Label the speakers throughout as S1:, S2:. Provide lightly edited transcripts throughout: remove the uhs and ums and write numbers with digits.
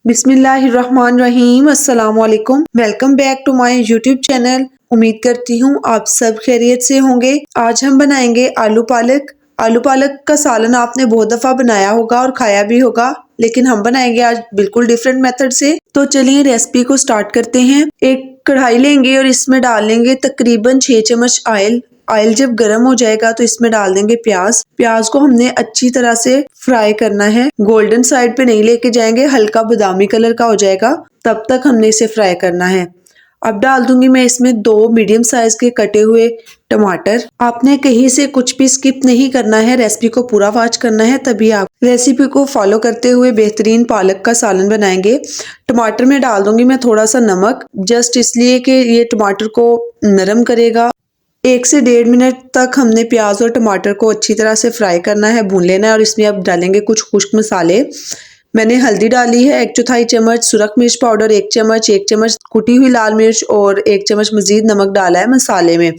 S1: बिस्मिल्लाहिर्रहमानिर्रहीम। अस्सलाम वालेकुम। Welcome back to my YouTube channel. उम्मीद करती हूँ आप सब खैरियत से होंगे। आज हम बनाएंगे आलू पालक। आलू पालक का सालन आपने बहुत दफ़ा बनाया होगा और खाया भी होगा, लेकिन हम बनाएंगे आज बिल्कुल डिफरेंट मेथड से। तो चलिए रेसिपी को स्टार्ट करते हैं। एक कढ़ाई लेंगे और इसमें डाल लेंगे तकरीबन 6 चम्मच ऑयल। ऑयल जब गर्म हो जाएगा तो इसमें डाल देंगे प्याज। प्याज को हमने अच्छी तरह से फ्राई करना है, गोल्डन साइड पे नहीं लेके जाएंगे, हल्का बादामी कलर का हो जाएगा तब तक हमने इसे फ्राई करना है। अब डाल दूंगी मैं इसमें 2 मीडियम साइज के कटे हुए टमाटर। आपने कहीं से कुछ भी स्किप नहीं करना है, रेसिपी को पूरा वॉच करना है, तभी आप रेसिपी को फॉलो करते हुए बेहतरीन पालक का सालन बनाएंगे। टमाटर में डाल दूंगी मैं थोड़ा सा नमक, जस्ट इसलिए कि ये टमाटर को नरम करेगा। 1 से 1.5 मिनट तक हमने प्याज और टमाटर को अच्छी तरह से फ्राई करना है, भून लेना है। और इसमें अब डालेंगे कुछ खुश्क मसाले। मैंने हल्दी डाली है 1/4 चम्मच, सुरख मिर्च पाउडर 1 चम्मच, 1 चम्मच कुटी हुई लाल मिर्च और 1 चम्मच मजीद नमक डाला है मसाले में।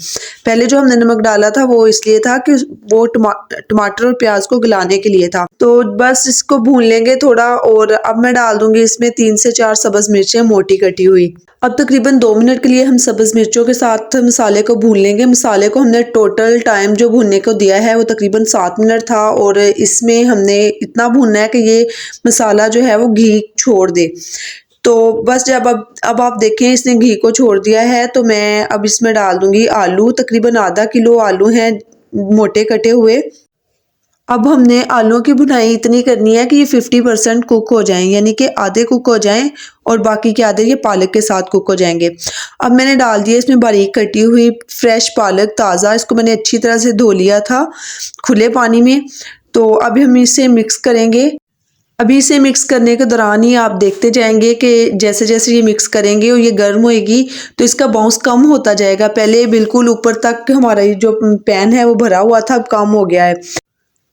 S1: पहले जो हमने नमक डाला था वो इसलिए था कि वो टमाटर और प्याज को गलाने के लिए था। तो बस इसको भून लेंगे थोड़ा। और अब मैं डाल दूंगी इसमें 3 से 4 सब्ज मिर्चें मोटी कटी हुई। अब तकरीबन 2 मिनट के लिए हम सब्ज मिर्चों के साथ मसाले को भून लेंगे। मसाले को हमने टोटल टाइम जो भूनने को दिया है वो तकरीबन 7 मिनट था, और इसमें हमने इतना भूनना है कि ये मसाला जो है वो घी छोड़ दे। तो बस जब अब आप देखें इसने घी को छोड़ दिया है, तो मैं अब इसमें डाल दूंगी आलू। तकरीबन आधा किलो आलू हैं मोटे कटे हुए। अब हमने आलूओं की भुनाई इतनी करनी है कि ये 50% कुक हो जाएं, यानी कि आधे कुक हो जाएं और बाकी के आधे ये पालक के साथ कुक हो जाएंगे। अब मैंने डाल दिया इसमें बारीक कटी हुई फ्रेश पालक ताज़ा। इसको मैंने अच्छी तरह से धो लिया था खुले पानी में। तो अभी हम इसे मिक्स करेंगे। अभी इसे मिक्स करने के दौरान ही आप देखते जाएंगे कि जैसे जैसे ये मिक्स करेंगे और ये गर्म होएगी तो इसका बाउंस कम होता जाएगा। पहले बिल्कुल ऊपर तक हमारा ये जो पैन है वो भरा हुआ था, अब कम हो गया है।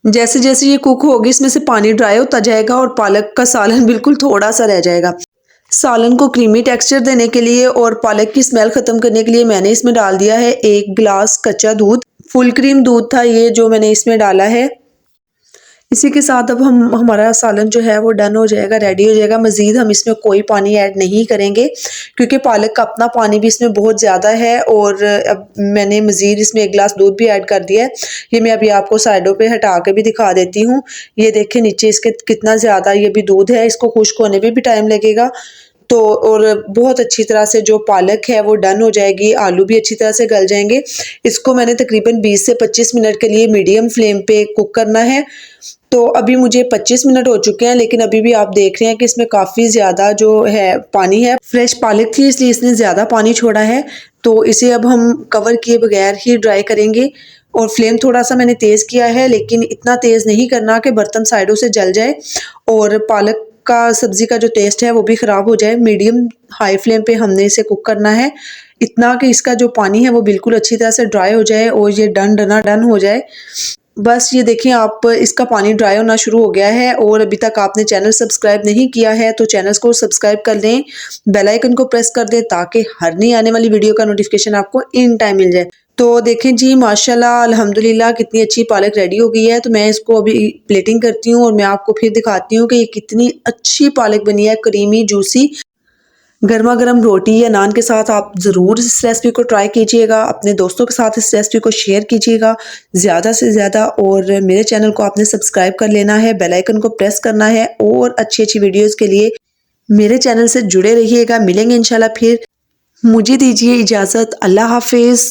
S1: जैसे जैसे ये कुक होगी इसमें से पानी ड्राई होता जाएगा और पालक का सालन बिल्कुल थोड़ा सा रह जाएगा। सालन को क्रीमी टेक्सचर देने के लिए और पालक की स्मेल खत्म करने के लिए मैंने इसमें डाल दिया है 1 गिलास कच्चा दूध। फुल क्रीम दूध था ये जो मैंने इसमें डाला है। इसी के साथ अब हमारा सालन जो है वो डन हो जाएगा, रेडी हो जाएगा। मज़ीद हम इसमें कोई पानी ऐड नहीं करेंगे क्योंकि पालक का अपना पानी भी इसमें बहुत ज़्यादा है। और अब मैंने मज़ीद इसमें 1 गिलास दूध भी ऐड कर दिया है। ये मैं अभी आपको साइडों पे हटा के भी दिखा देती हूँ। ये देखें नीचे इसके कितना ज़्यादा ये भी दूध है, इसको खुश्क होने में भी टाइम लगेगा। तो और बहुत अच्छी तरह से जो पालक है वो डन हो जाएगी, आलू भी अच्छी तरह से गल जाएंगे। इसको मैंने तकरीबन 20 से 25 मिनट के लिए मीडियम फ्लेम पे कुक करना है। तो अभी मुझे 25 मिनट हो चुके हैं, लेकिन अभी भी आप देख रहे हैं कि इसमें काफ़ी ज़्यादा जो है पानी है। फ्रेश पालक थी इसलिए इसने ज़्यादा पानी छोड़ा है। तो इसे अब हम कवर किए बगैर ही ड्राई करेंगे। और फ्लेम थोड़ा सा मैंने तेज़ किया है, लेकिन इतना तेज़ नहीं करना कि बर्तन साइडों से जल जाए और पालक का सब्ज़ी का जो टेस्ट है वो भी ख़राब हो जाए। मीडियम हाई फ्लेम पे हमने इसे कुक करना है, इतना कि इसका जो पानी है वो बिल्कुल अच्छी तरह से ड्राई हो जाए और ये डन हो जाए। बस ये देखिए आप इसका पानी ड्राई होना शुरू हो गया है। और अभी तक आपने चैनल सब्सक्राइब नहीं किया है तो चैनल को सब्सक्राइब कर लें, बेल आइकन को प्रेस कर दें ताकि हर नई आने वाली वीडियो का नोटिफिकेशन आपको इन टाइम मिल जाए। तो देखें जी माशाल्लाह अल्हम्दुलिल्लाह कितनी अच्छी पालक रेडी हो गई है। तो मैं इसको अभी प्लेटिंग करती हूँ और मैं आपको फिर दिखाती हूँ कि ये कितनी अच्छी पालक बनी है, क्रीमी जूसी। गर्मा गर्म रोटी या नान के साथ आप ज़रूर इस रेसिपी को ट्राई कीजिएगा, अपने दोस्तों के साथ इस रेसिपी को शेयर कीजिएगा ज़्यादा से ज़्यादा। और मेरे चैनल को आपने सब्सक्राइब कर लेना है, बेल आइकन को प्रेस करना है और अच्छी अच्छी वीडियोस के लिए मेरे चैनल से जुड़े रहिएगा। मिलेंगे इंशाल्लाह फिर। मुझे दीजिए इजाज़त। अल्लाह हाफिज़।